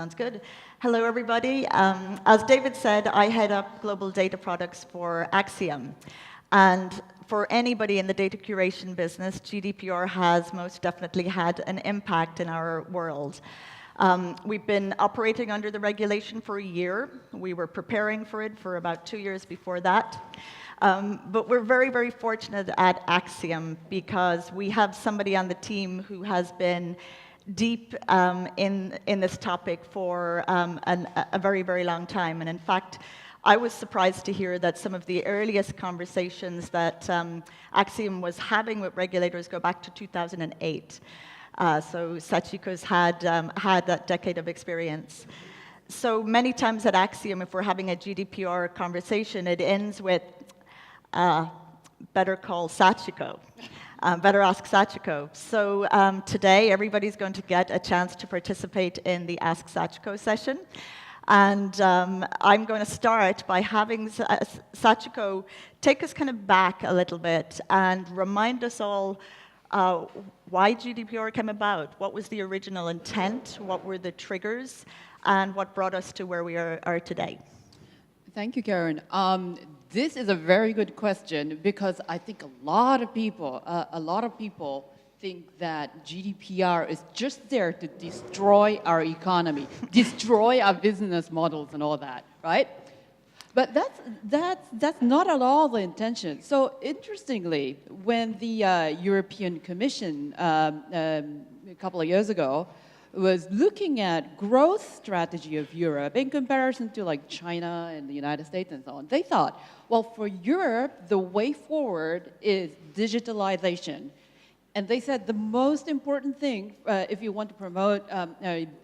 sounds good. Hello, everybody. As David said, I head up global data products for Acxiom. And for anybody in the data curation business, GDPR has most definitely had an impact in our world. We've been operating under the regulation for a year. We were preparing for it for about 2 years before that. But we're very, very fortunate at Acxiom because we have somebody on the team who has been deep in this topic for a very, very long time. And in fact, I was surprised to hear that some of the earliest conversations that Acxiom was having with regulators go back to 2008. So Sachiko's had that decade of experience. So many times at Acxiom, if we're having a GDPR conversation, it ends with, better call Sachiko. Better ask Sachiko. So today, everybody's going to get a chance to participate in the Ask Sachiko session. And I'm going to start by having Sachiko take us kind of back a little bit and remind us all why GDPR came about. What was the original intent? What were the triggers? And what brought us to where we are today? Thank you, Karen. This is a very good question because I think a lot of people think that GDPR is just there to destroy our economy, destroy our business models and all that, right? But that's not at all the intention. So interestingly, when the European Commission a couple of years ago was looking at growth strategy of Europe in comparison to like China and the United States and so on, they thought, well, for Europe, the way forward is digitalization. And they said the most important thing, if you want to promote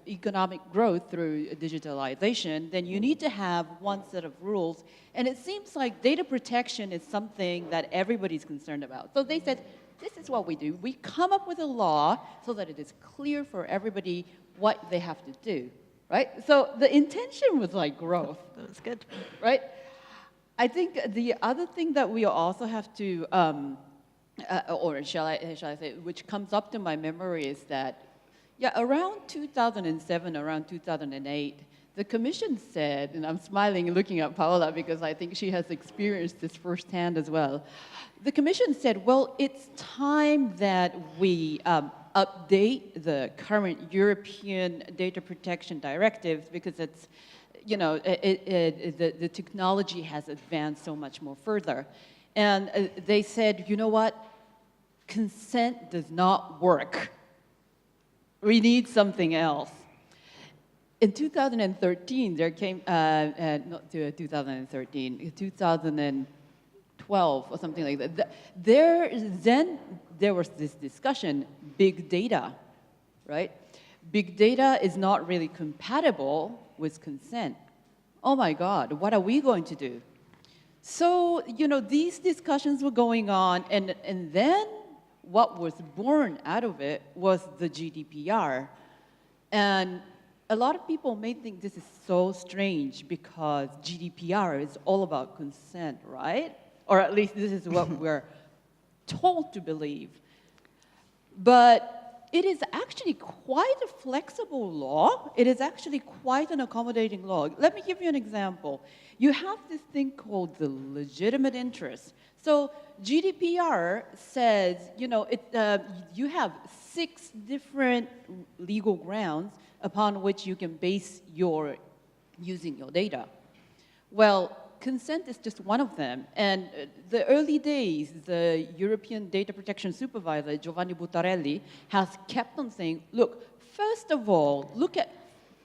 economic growth through digitalization, then you need to have one set of rules. And it seems like data protection is something that everybody's concerned about. So they said, this is what we do. We come up with a law so that it is clear for everybody what they have to do, right? So the intention was like growth. That was good. Right? I think the other thing that we also have to, or shall I say, which comes up to my memory is that, yeah, around 2007, around 2008, the Commission said, and I'm smiling looking at Paola because I think she has experienced this firsthand as well. The Commission said, well, it's time that we update the current European data protection directives because it's, you know, the technology has advanced so much more further. And they said, you know what? Consent does not work. We need something else. In 2013, there came, not 2013, 2012 or something like that. Then there was this discussion, big data, right? Big data is not really compatible with consent. Oh my God, what are we going to do? So, you know, these discussions were going on, and then what was born out of it was the GDPR. And a lot of people may think this is so strange because GDPR is all about consent, right? Or at least this is what we're told to believe. But it is actually quite a flexible law. It is actually quite an accommodating law. Let me give you an example. You have this thing called the legitimate interest. So GDPR says, you know, you have 6 different legal grounds upon which you can base your using your data. Well, consent is just one of them. And the early days, the European Data Protection Supervisor, Giovanni Buttarelli, has kept on saying, look, first of all, look at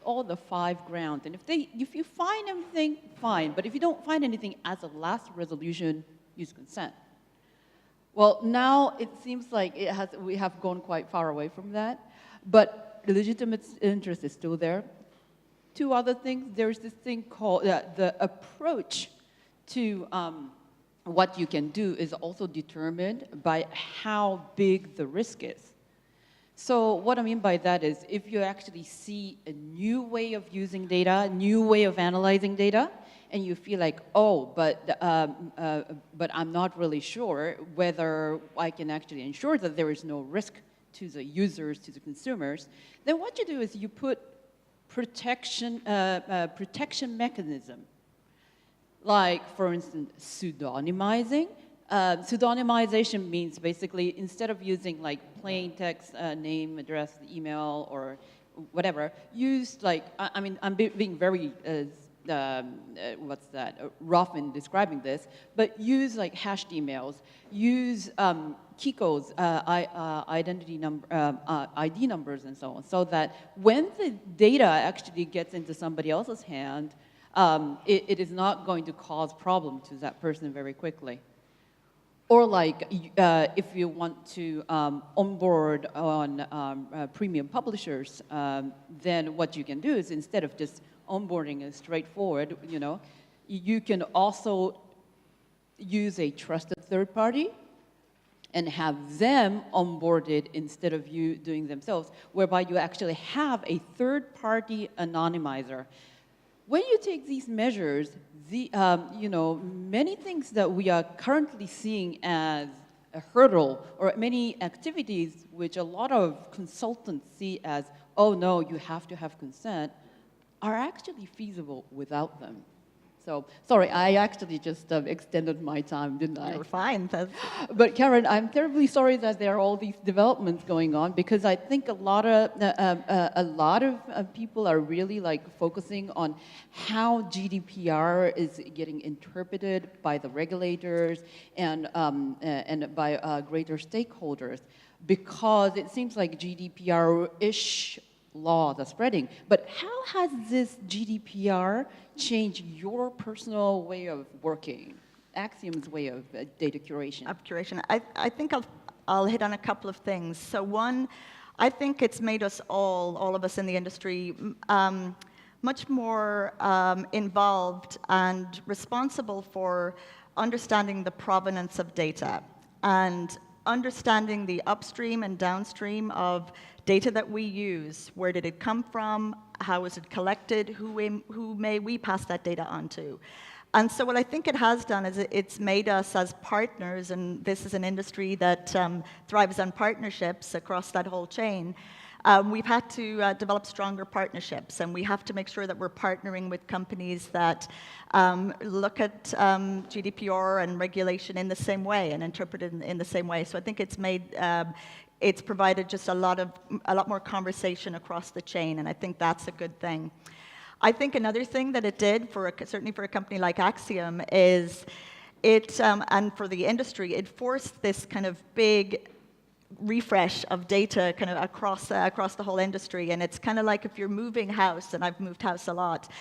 all the 5 grounds. And if you find anything, fine. But if you don't find anything as a last resolution, use consent. Well, now it seems like we have gone quite far away from that. But legitimate interest is still there. 2 other things. There's this thing called the approach to what you can do is also determined by how big the risk is. So what I mean by that is if you actually see a new way of using data, a new way of analyzing data, and you feel like, oh, but I'm not really sure whether I can actually ensure that there is no risk to the users, to the consumers, then what you do is you put protection mechanism. Like, for instance, pseudonymizing. Pseudonymization means basically instead of using like plain text, name, address, email, or whatever, use like, I mean, I'm being very, rough in describing this, but use like hashed emails, use Kiko's identity number, ID numbers and so on, so that when the data actually gets into somebody else's hand, it is not going to cause problem to that person very quickly. Or like, if you want to onboard on premium publishers, then what you can do is instead of just onboarding it straightforward, you know, you can also use a trusted third party and have them onboarded instead of you doing themselves, whereby you actually have a third party anonymizer. When you take these measures, you know, many things that we are currently seeing as a hurdle, or many activities which a lot of consultants see as, oh no, you have to have consent, are actually feasible without them. So, sorry, I actually just extended my time, didn't I? You're fine. But Karen, I'm terribly sorry that there are all these developments going on, because I think a lot of people are really like focusing on how GDPR is getting interpreted by the regulators and by greater stakeholders, because it seems like GDPR-ish laws are spreading. But how has this GDPR changed your personal way of working, Acxiom's way of data curation? I think I'll hit on a couple of things. So one, I think it's made us all of us in the industry, much more involved and responsible for understanding the provenance of data and understanding the upstream and downstream of data that we use. Where did it come from? How was it collected? Who may we pass that data on to? And so what I think it has done is it's made us as partners, and this is an industry that thrives on partnerships across that whole chain. We've had to develop stronger partnerships, and we have to make sure that we're partnering with companies that look at GDPR and regulation in the same way and interpret it in the same way. So I think it's made it's provided just a lot more conversation across the chain, and I think that's a good thing. I think another thing that it did, certainly for a company like Acxiom, is it, and for the industry, it forced this kind of big refresh of data kind of across the whole industry. And it's kind of like if you're moving house, and I've moved house a lot,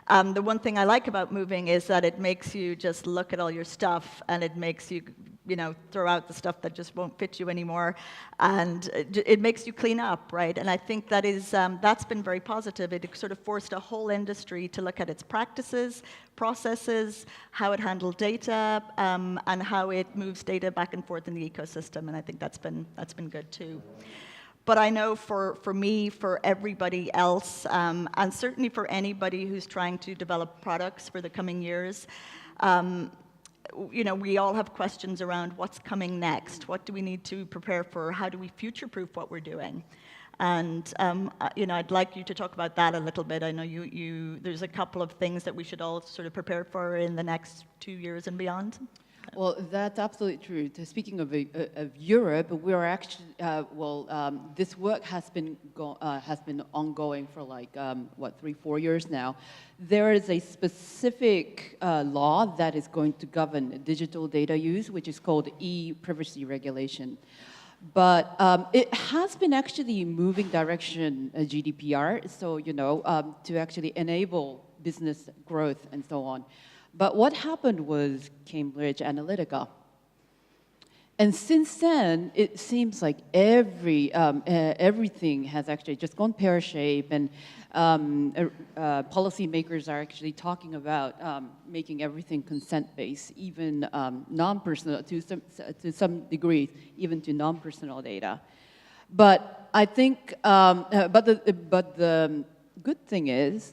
the one thing I like about moving is that it makes you just look at all your stuff, and it makes you, you know, throw out the stuff that just won't fit you anymore, and it makes you clean up, right? And I think that is that's been very positive. It sort of forced a whole industry to look at its practices, processes, how it handled data, and how it moves data back and forth in the ecosystem. And I think that's been good too. But I know for me, for everybody else, and certainly for anybody who's trying to develop products for the coming years, you know, we all have questions around what's coming next. What do we need to prepare for? How do we future-proof what we're doing? And you know, I'd like you to talk about that a little bit. I know there's a couple of things that we should all sort of prepare for in the next 2 years and beyond. Well, that's absolutely true. Speaking of Europe, we are actually this work has been ongoing for like 3-4 years now. There is a specific law that is going to govern digital data use, which is called e-privacy regulation. But it has been actually moving direction GDPR, so you know, to actually enable business growth and so on. But what happened was Cambridge Analytica. And since then, it seems like everything has actually just gone pear-shaped, and policymakers are actually talking about making everything consent-based, even non-personal, to some degree, even to non-personal data. But I think, but the good thing is,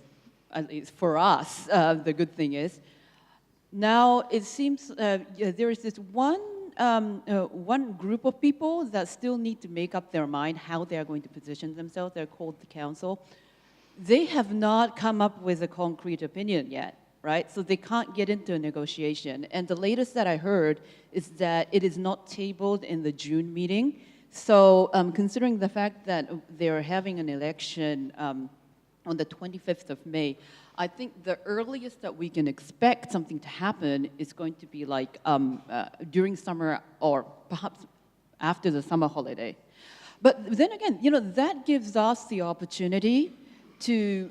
at least for us, the good thing is, now it seems there is this one group of people that still need to make up their mind how they are going to position themselves. They're called the council. they have not come up with a concrete opinion yet, right? So they can't get into a negotiation. And the latest that I heard is that it is not tabled in the June meeting. So considering the fact that they're having an election on the 25th of May, I think the earliest that we can expect something to happen is going to be like during summer or perhaps after the summer holiday. But then again, you know, that gives us the opportunity to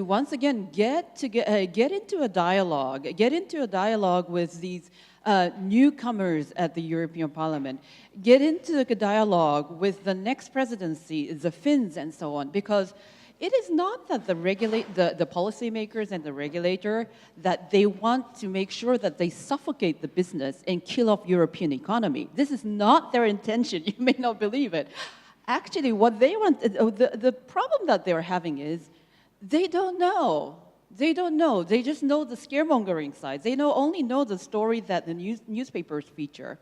once again get into a dialogue with these newcomers at the European Parliament, get into a dialogue with the next presidency, the Finns and so on, because it is not that the policymakers and the regulator, that they want to make sure that they suffocate the business and kill off European economy. This is not their intention. You may not believe it. Actually, what they want, the problem that they're having is they don't know. They don't know. They just know the scaremongering side. They only know the story that the newspapers feature.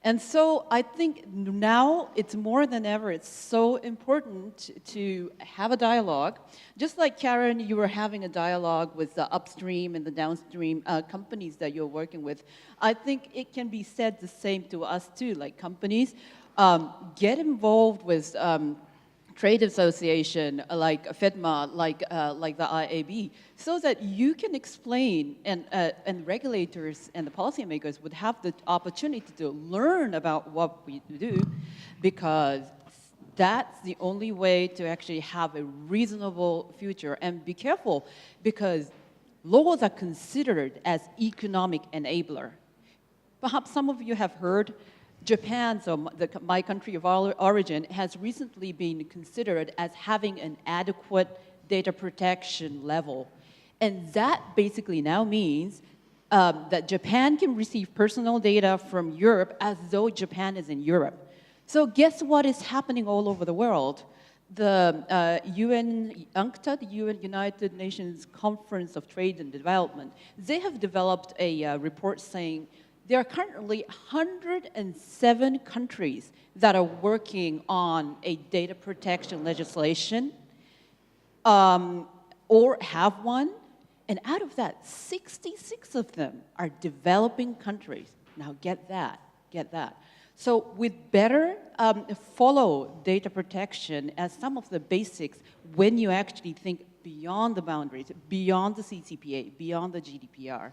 And so I think now it's more than ever, it's so important to have a dialogue. Just like Karen, you were having a dialogue with the upstream and the downstream companies that you're working with. I think it can be said the same to us too, like companies. Get involved with trade association like FEDMA, like the IAB, so that you can explain and regulators and the policymakers would have the opportunity to learn about what we do, because that's the only way to actually have a reasonable future. And be careful, because laws are considered as economic enabler. Perhaps some of you have heard Japan, so my country of origin, has recently been considered as having an adequate data protection level. And that basically now means that Japan can receive personal data from Europe as though Japan is in Europe. So guess what is happening all over the world? The UN, UNCTAD, the United Nations Conference of Trade and Development, they have developed a report saying there are currently 107 countries that are working on a data protection legislation or have one. And out of that, 66 of them are developing countries. Now get that, get that. So we'd better follow data protection as some of the basics when you actually think beyond the boundaries, beyond the CCPA, beyond the GDPR.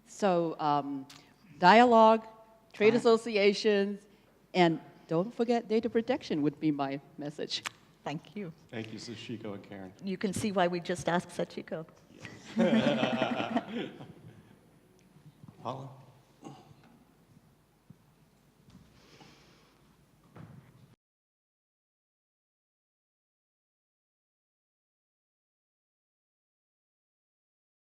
So dialogue, trade associations, and don't forget data protection would be my message. Thank you. Thank you, Sachiko and Karen. You can see why we just asked Sachiko. Paula?